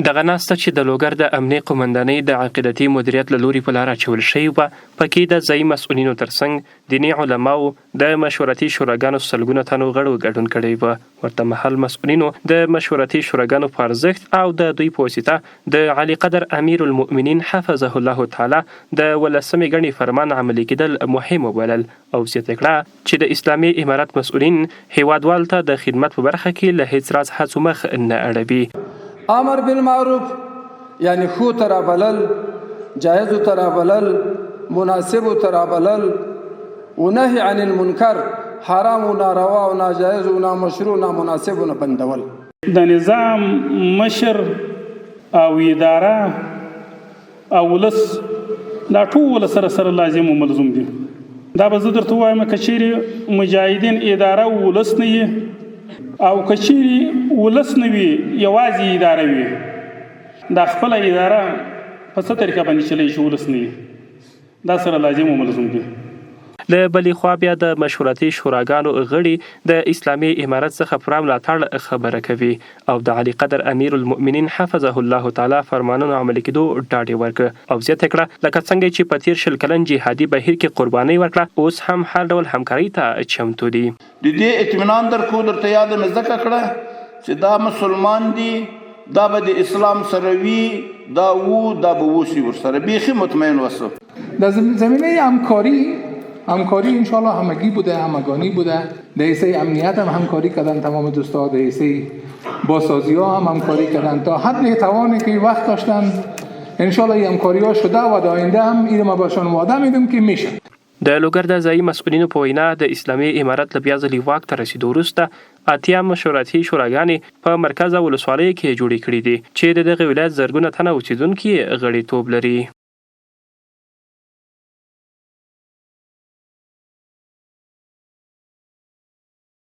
دغه ناسته چې د لوګر د امنیه قومندانۍ د عقیدتي مدیریت له لوري په لاره اچول شوې وه، پکې د ځایي مسؤلینو ترڅنګ دیني علماو د مشورتي شوراګانو سلګونه تنو غړو ګډون کړی و. ورته مهال مسؤلینو د مشورتي شوراګانو په ارزښت او د دوی په واسطه د علي قدر امیر المؤمنین حفظه الله تعالی د 18 ګڼې فرمان عملي کېدل مهم وبلل او زیاته کړه چې د اسلامي امارت مسؤلین هیوادوال ته د خدمت په برخه کې له هیڅ راز هڅو مخ نه اړوي. امر بالمعروف یعنی خو ترا بلل، جایز ترا بلل، مناسب ترا بلل، و نهی عن المنکر، حرام و ناروا و ناجایز و نامشروع و نامناسب و بندول. د نظام مشر او اداره او ولس دا ټول سره لازم و ملزوم دي. دا به زه درته وایم که چیرې مجاهدین اداره ولس نه وي او که چیرې ولس نه وي یوازې اداره وي، دا خپله اداره په څه طریقه باندې چلی شي ولس نه وي، دا سره لازم و ملزوم دي. له بلې خوا بیا د مشورتي شوراګانو غړي د اسلامي امارت څخه پوره ملاتړ خبره کوي او د علي قدر امیر المؤمنین حفظه الله تعالی فرمانونو عملي کېدو ډاډ یې ورکړه او زیاته کړه لکه څنګه چې په تېر 20 کلن جهادي بهیر کې قربانۍ ورکړه، اوس هم هر ډول همکارۍ ته چمتو دي. د دې اطمینان درکو درته یاد مې زده کړه چې دا مسلمان دي، دا به د اسلام سره وي، دا به وشي ورسره بیخي مطمئن وسو. در زمینه همکاری انشالله همگی بوده، همگانی بوده. در حیثه امنیت هم همکاری کردن تمام دوستا، در حیثه بازسازی ها هم همکاری کردن تا حد توانی که وقت داشتن. انشالله این همکاری ها شده و در آینده هم این ما باشون وعده میدم که میشه. د لوګر د ځایي مسؤلینو په وینا د اسلامي امارت له بیا ځلې واک ته رسیدو وروسته 80 مشورتي شوراګانې په مرکز او ولسوالیو کې جوړې کړې دي چې د دغه ولایت زرګونه تنه اوسېدونکي غړیتوب لري.